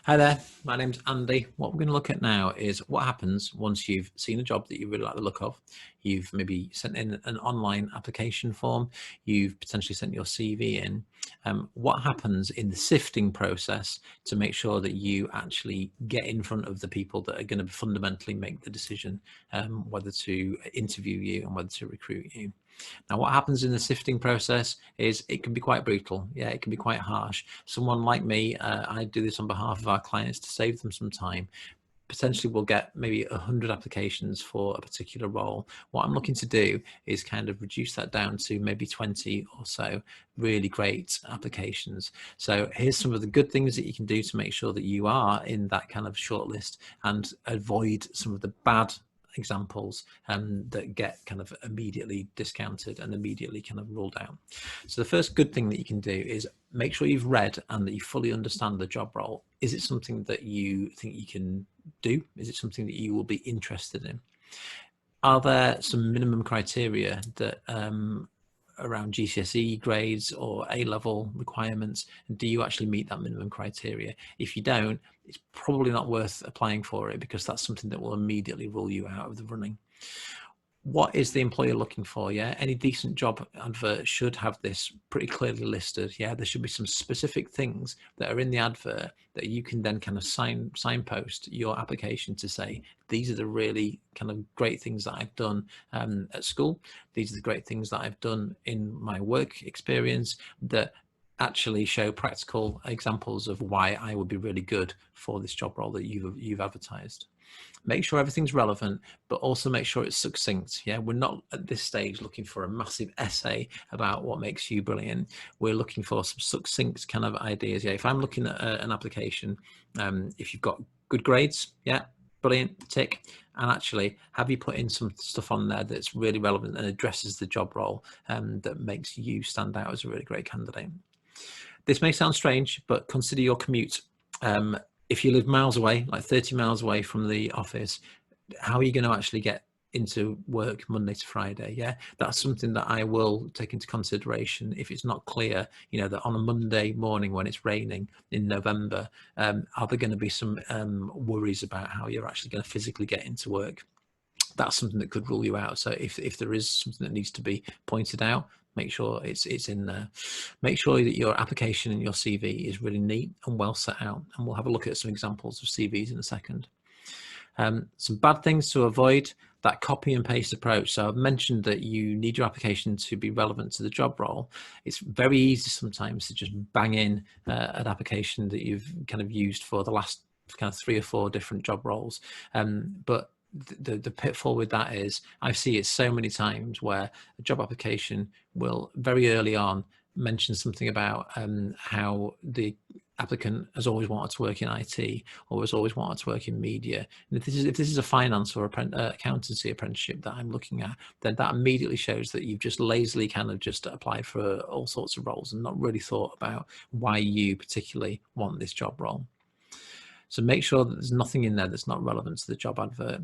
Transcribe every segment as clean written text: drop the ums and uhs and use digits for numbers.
Hi there, my name's Andy. What we're going to look at now is what happens once you've seen a job that you really like the look of. You've maybe sent in an online application form, you've potentially sent your CV in. What happens in the sifting process to make sure that you actually get in front of the people that are going to fundamentally make the decision whether to interview you and whether to recruit you. Now, what happens in the sifting process is it can be quite brutal. Yeah, it can be quite harsh. Someone like me, I do this on behalf of our clients to save them some time. Potentially we'll get maybe 100 applications for a particular role. What I'm looking to do is kind of reduce that down to maybe 20 or so really great applications. So here's some of the good things that you can do to make sure that you are in that kind of shortlist and avoid some of the bad examples that get kind of immediately discounted and immediately kind of ruled out. So the first good thing that you can do is make sure you've read and that you fully understand the job role. Is it something that you think you can do? Is it something that you will be interested in? Are there some minimum criteria that around GCSE grades or A-level requirements? And do you actually meet that minimum criteria? If you don't, it's probably not worth applying for it because that's something that will immediately rule you out of the running. What is the employer looking for? Yeah, any decent job advert should have this pretty clearly listed. Yeah, there should be some specific things that are in the advert that you can then kind of signpost your application to say, these are the really kind of great things that I've done at school. These are the great things that I've done in my work experience that actually show practical examples of why I would be really good for this job role that you've advertised. Make sure everything's relevant, but also make sure it's succinct. Yeah, we're not at this stage looking for a massive essay about what makes you brilliant. We're looking for some succinct kind of ideas. Yeah, if I'm looking at an application, if you've got good grades, yeah, brilliant, tick. And actually, have you put in some stuff on there that's really relevant and addresses the job role that makes you stand out as a really great candidate? This may sound strange, but consider your commute. If you live miles away, like 30 miles away from the office, how are you going to actually get into work Monday to Friday? Yeah, that's something that I will take into consideration if it's not clear, you know, that on a Monday morning when it's raining in November, are there going to be some worries about how you're actually going to physically get into work? That's something that could rule you out. So if there is something that needs to be pointed out, make sure it's in there. Make sure that your application and your CV is really neat and well set out. And we'll have a look at some examples of CVs in a second. Some bad things to avoid, that copy and paste approach. So I've mentioned that you need your application to be relevant to the job role. It's very easy sometimes to just bang in an application that you've kind of used for the last kind of 3 or 4 different job roles. But the pitfall with that is I see it so many times where a job application will very early on mention something about how the applicant has always wanted to work in IT or has always wanted to work in media. And if this is a finance or accountancy apprenticeship that I'm looking at, then that immediately shows that you've just lazily kind of just applied for all sorts of roles and not really thought about why you particularly want this job role. So make sure that there's nothing in there that's not relevant to the job advert.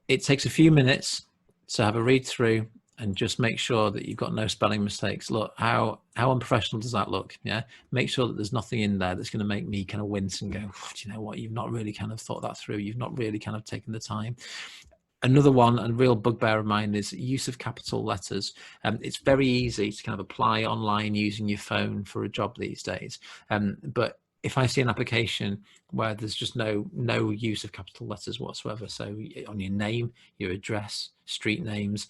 It takes a few minutes to have a read through and just make sure that you've got no spelling mistakes. Look, how unprofessional does that look? Yeah, make sure that there's nothing in there that's going to make me kind of wince and go, do you know what, you've not really kind of thought that through. You've not really kind of taken the time. Another one, and real bugbear of mine, is use of capital letters. It's very easy to kind of apply online using your phone for a job these days. But if I see an application where there's just no use of capital letters whatsoever, so on your name, your address, street names,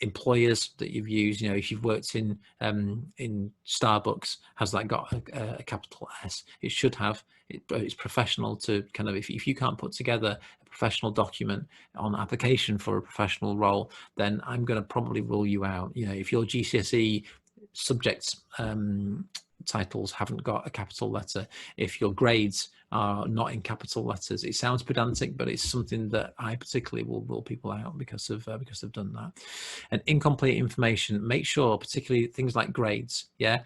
employers that you've used, you know, if you've worked in Starbucks, has that got a capital S? It should have. It's professional to kind of, if you can't put together a professional document on application for a professional role, then I'm going to probably rule you out. You know, if your GCSE subjects titles haven't got a capital letter, if your grades are not in capital letters, it sounds pedantic, but it's something that I particularly will rule people out because they've done that. And incomplete information, make sure, particularly things like grades, yeah,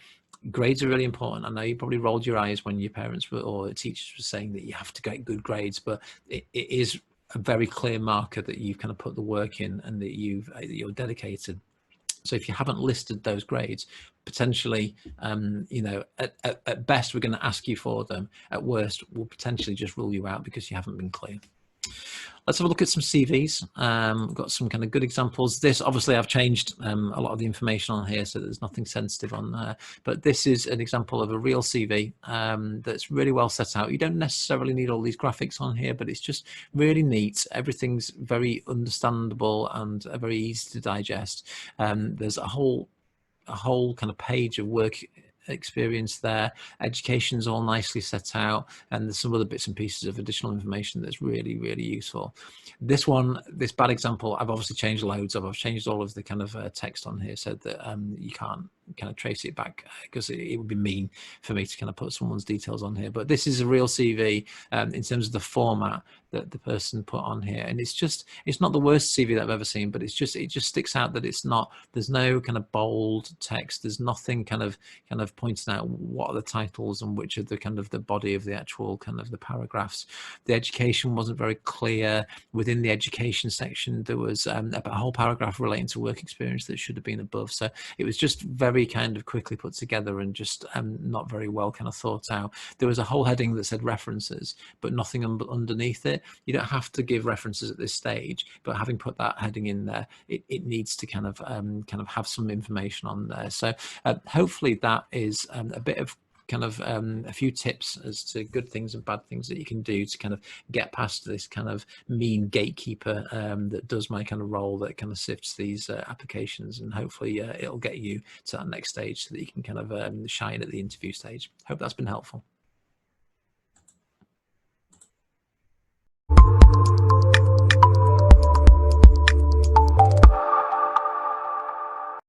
grades are really important. I know you probably rolled your eyes when your parents were, or teachers were saying that you have to get good grades, but it is a very clear marker that you've kind of put the work in and that you're dedicated. So if you haven't listed those grades, potentially, you know, at best, we're going to ask you for them. At worst, we'll potentially just rule you out because you haven't been clear. Let's have a look at some CVs. We've got some kind of good examples. This, obviously, I've changed a lot of the information on here, so there's nothing sensitive on there. But this is an example of a real CV that's really well set out. You don't necessarily need all these graphics on here, but it's just really neat. Everything's very understandable and very easy to digest. There's a whole kind of page of work experience there. Education's all nicely set out, and there's some other bits and pieces of additional information that's really, really useful. This one, this bad example, I've obviously changed loads of. I've changed all of the kind of text on here so that you can't kind of trace it back, because it would be mean for me to kind of put someone's details on here. But this is a real CV in terms of the format that the person put on here, and it's not the worst CV that I've ever seen, but it just sticks out that it's not, there's no kind of bold text, there's nothing kind of pointing out what are the titles and which are the kind of the body of the actual kind of the paragraphs. The education wasn't very clear. Within the education section, there was a whole paragraph relating to work experience that should have been above. So it was just very kind of quickly put together and just not very well kind of thought out. There was a whole heading that said references, but nothing underneath it. You don't have to give references at this stage, but having put that heading in there, it needs to kind of have some information on there. So hopefully that is a bit of kind of a few tips as to good things and bad things that you can do to kind of get past this kind of mean gatekeeper that does my kind of role, that kind of sifts these applications, and hopefully it'll get you to that next stage so that you can kind of shine at the interview stage. Hope that's been helpful.